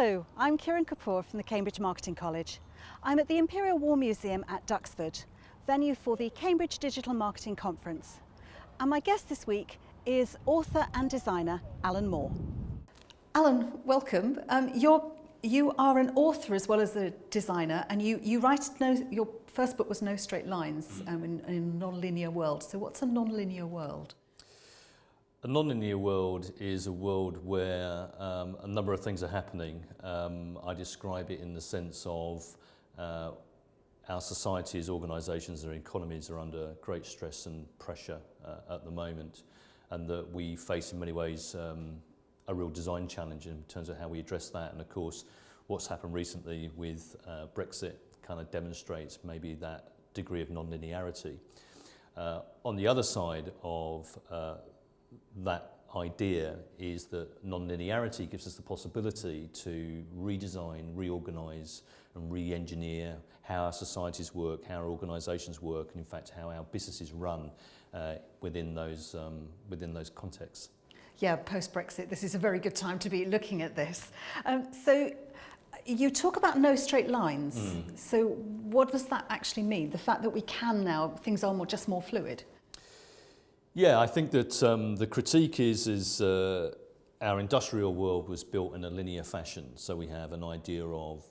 Hello, I'm Kiran Kapur from the Cambridge Marketing College. I'm at the Imperial War Museum at Duxford, venue for the Cambridge Digital Marketing Conference. And my guest this week is author and designer Alan Moore. Alan, welcome. You are an author as well as a designer, and you write, your first book was No Straight Lines in a non-linear world. So what's a non-linear world? A non-linear world is a world where a number of things are happening. I describe it in the sense of our societies, organisations and economies are under great stress and pressure at the moment, and that we face in many ways a real design challenge in terms of how we address that. And of course, what's happened recently with Brexit kind of demonstrates maybe that degree of non-linearity. On the other side of that idea is that non-linearity gives us the possibility to redesign, reorganise and re-engineer how our societies work, how our organisations work, and in fact how our businesses run within those contexts. Yeah, post-Brexit, this is a very good time to be looking at this. So you talk about no straight lines. So what does that actually mean? The fact that we can now, things are just more fluid? Yeah, I think that the critique is our industrial world was built in a linear fashion. So we have an idea of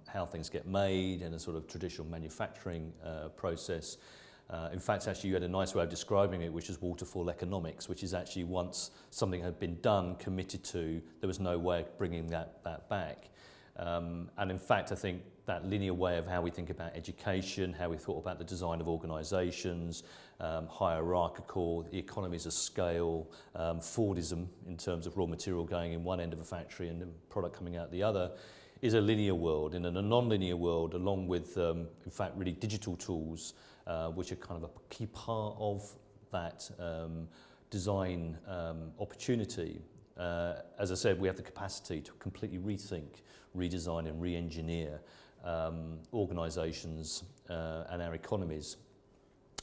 how things get made in a sort of traditional manufacturing process. In fact, actually, you had a nice way of describing it, which is waterfall economics, which is actually once something had been done, committed to, there was no way of bringing that back. And in fact, I think that linear way of how we think about education, how we thought about the design of organisations, hierarchical, the economies of scale, Fordism in terms of raw material going in one end of a factory and the product coming out the other, is a linear world. And in a non-linear world, along with, in fact, really digital tools, which are kind of a key part of that design opportunity. As I said, we have the capacity to completely rethink, redesign and re-engineer organisations and our economies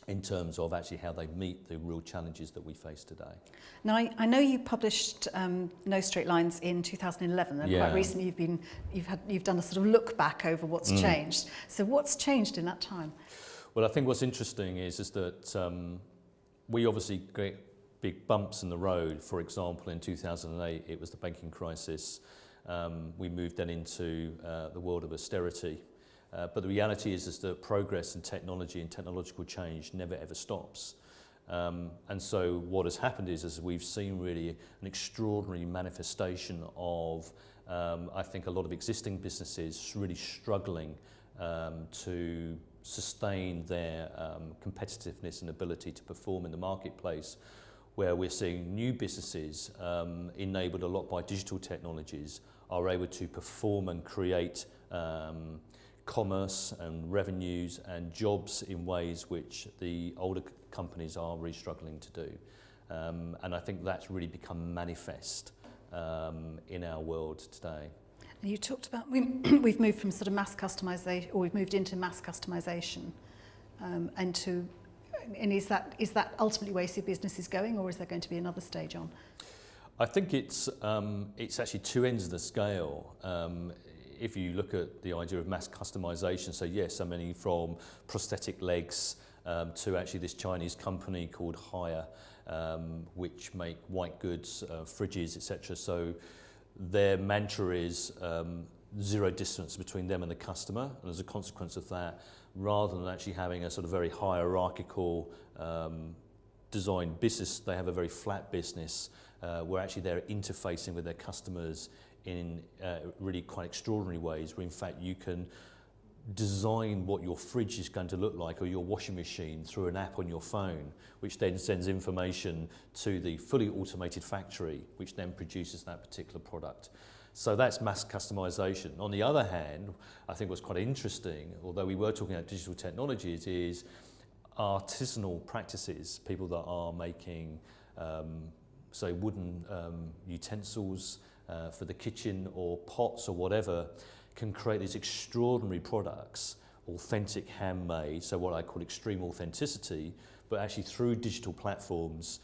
in terms of actually how they meet the real challenges that we face today. Now, I know you published No Straight Lines in 2011, and quite recently you've done a sort of look back over what's changed. So what's changed in that time? Well, I think what's interesting is that we obviously get big bumps in the road. For example, in 2008, it was the banking crisis. We moved then into the world of austerity. But the reality is that progress in technology and technological change never ever stops. And so what has happened is we've seen really an extraordinary manifestation of, I think, a lot of existing businesses really struggling to sustain their competitiveness and ability to perform in the marketplace, where we're seeing new businesses enabled a lot by digital technologies are able to perform and create commerce and revenues and jobs in ways which the older companies are really struggling to do. And I think that's really become manifest in our world today. And you talked about we've moved from sort of mass customization, or we've moved into mass customization, and is that ultimately where you see business is going, or is there going to be another stage on? I think it's actually two ends of the scale. If you look at the idea of mass customization, so yes, I mean from prosthetic legs to actually this Chinese company called Haier, which make white goods, fridges, etc. So their mantra is zero distance between them and the customer, and as a consequence of that, rather than actually having a sort of very hierarchical design business, they have a very flat business where actually they're interfacing with their customers in really quite extraordinary ways, where in fact you can design what your fridge is going to look like or your washing machine through an app on your phone, which then sends information to the fully automated factory, which then produces that particular product. So that's mass customization. On the other hand, I think what's quite interesting, although we were talking about digital technologies, is artisanal practices, people that are making, say, wooden utensils for the kitchen or pots or whatever, can create these extraordinary products, authentic, handmade, so what I call extreme authenticity, but actually through digital platforms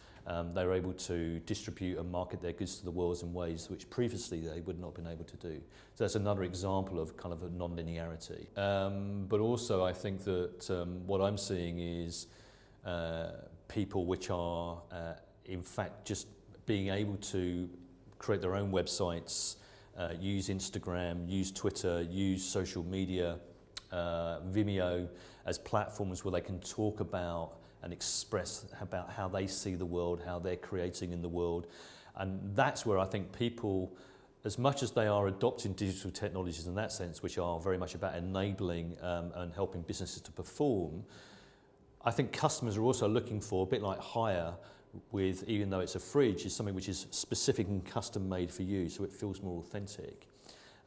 They're able to distribute and market their goods to the world in ways which previously they would not have been able to do. So that's another example of kind of a non-linearity. But also I think that what I'm seeing is people which are in fact just being able to create their own websites, use Instagram, use Twitter, use social media, Vimeo as platforms where they can talk about and express about how they see the world, how they're creating in the world. And that's where I think people, as much as they are adopting digital technologies in that sense, which are very much about enabling and helping businesses to perform, I think customers are also looking for, a bit like hire, with, even though it's a fridge, is something which is specific and custom made for you, so it feels more authentic.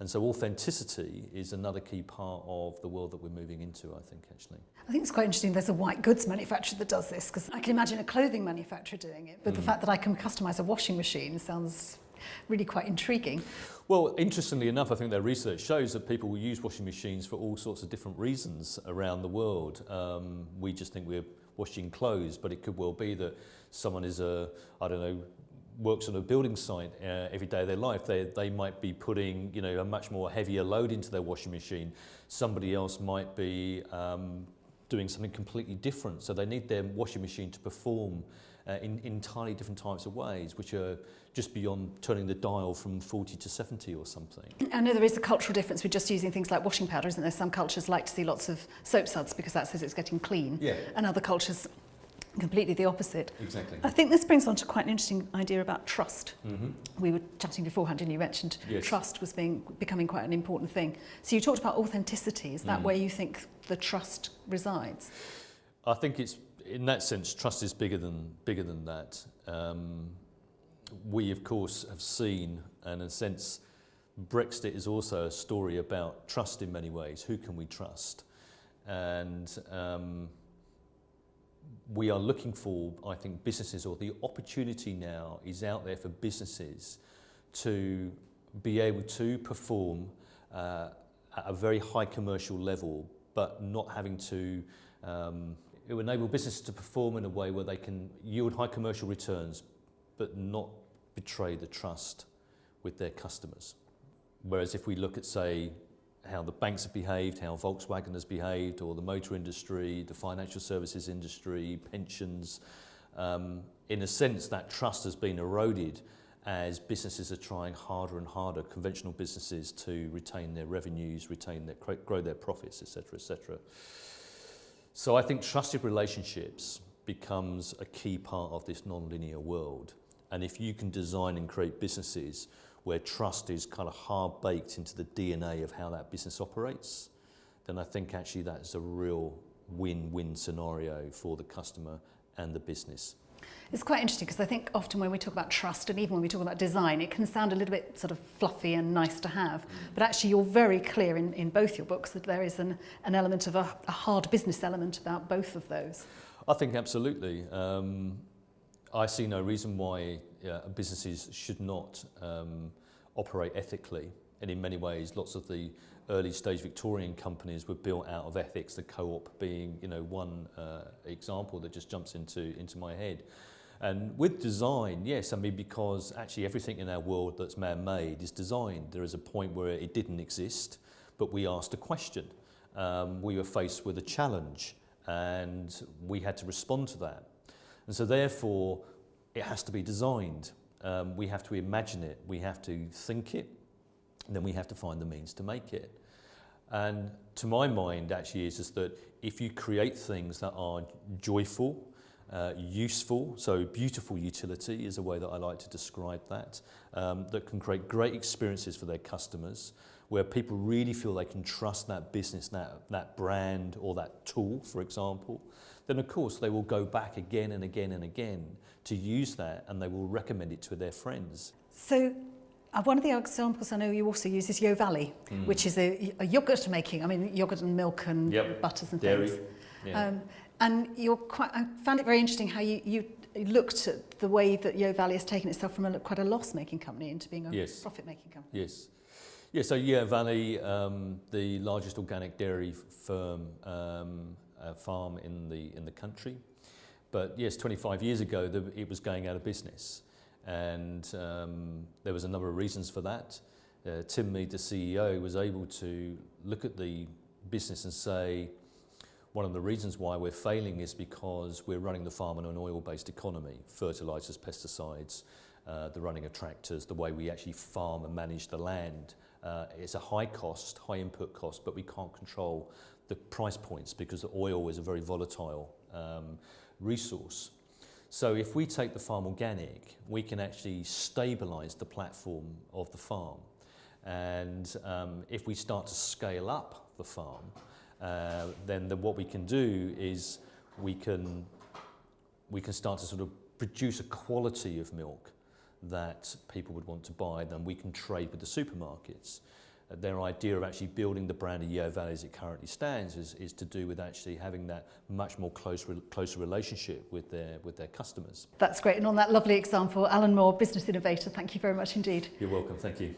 And so authenticity is another key part of the world that we're moving into, I think, actually. I think it's quite interesting there's a white goods manufacturer that does this, because I can imagine a clothing manufacturer doing it, but the fact that I can customise a washing machine sounds really quite intriguing. Well, interestingly enough, I think their research shows that people will use washing machines for all sorts of different reasons around the world. We just think we're washing clothes, but it could well be that someone is works on a building site every day of their life. They might be putting, a much more heavier load into their washing machine. Somebody else might be doing something completely different. So they need their washing machine to perform in entirely different types of ways, which are just beyond turning the dial from 40 to 70 or something. I know there is a cultural difference with just using things like washing powder, isn't there? Some cultures like to see lots of soap suds because that says it's getting clean. Yeah. And other cultures completely the opposite. Exactly. I think this brings on to quite an interesting idea about trust. Mm-hmm. We were chatting beforehand and you mentioned Yes. trust was becoming quite an important thing. So you talked about authenticity. Is that where you think the trust resides? I think it's, in that sense, trust is bigger than that. We, of course, have seen, and in a sense, Brexit is also a story about trust in many ways. Who can we trust? And we are looking for, I think, businesses, or the opportunity now is out there for businesses to be able to perform at a very high commercial level, but not having to, it will enable businesses to perform in a way where they can yield high commercial returns, but not betray the trust with their customers. Whereas if we look at, say, how the banks have behaved, how Volkswagen has behaved, or the motor industry, the financial services industry, pensions, in a sense that trust has been eroded as businesses are trying harder and harder, conventional businesses, to retain their revenues, grow their profits, etc., etc. So I think trusted relationships becomes a key part of this non-linear world. And if you can design and create businesses where trust is kind of hard baked into the DNA of how that business operates, then I think actually that's a real win-win scenario for the customer and the business. It's quite interesting because I think often when we talk about trust and even when we talk about design, it can sound a little bit sort of fluffy and nice to have. But actually you're very clear in both your books that there is an element of a hard business element about both of those. I think absolutely. I see no reason why businesses should not operate ethically. And in many ways, lots of the early stage Victorian companies were built out of ethics, the co-op being one example that just jumps into my head. And with design, yes, I mean, because actually everything in our world that's man-made is designed. There is a point where it didn't exist, but we asked a question. We were faced with a challenge and we had to respond to that. And so therefore, it has to be designed. We have to imagine it, we have to think it, and then we have to find the means to make it. And to my mind, actually, is that if you create things that are joyful, useful, so beautiful utility is a way that I like to describe that, that can create great experiences for their customers, where people really feel they can trust that business, that brand, or that tool, for example, then of course they will go back again and again and again to use that, and they will recommend it to their friends. So one of the examples I know you also use is Yo Valley, which is a yogurt making, I mean yogurt and milk and butters and dairy. things. Yeah. And I found it very interesting how you looked at the way that Yo Valley has taken itself from quite a loss-making company into being a profit-making company. Yes. Yeah, so Yo Valley, the largest organic dairy farm in the country. But yes, 25 years ago, it was going out of business. And there was a number of reasons for that. Tim Mead, the CEO, was able to look at the business and say, one of the reasons why we're failing is because we're running the farm on an oil-based economy, fertilizers, pesticides, the running of tractors, the way we actually farm and manage the land. It's a high cost, high input cost, but we can't control the price points because the oil is a very volatile resource. So if we take the farm organic, we can actually stabilize the platform of the farm. And if we start to scale up the farm, then what we can do is we can start to sort of produce a quality of milk that people would want to buy, then we can trade with the supermarkets. Their idea of actually building the brand of Yeo Valley as it currently stands is to do with actually having that much more closer relationship with their customers. That's great. And on that lovely example, Alan Moore, business innovator, thank you very much indeed. You're welcome. Thank you.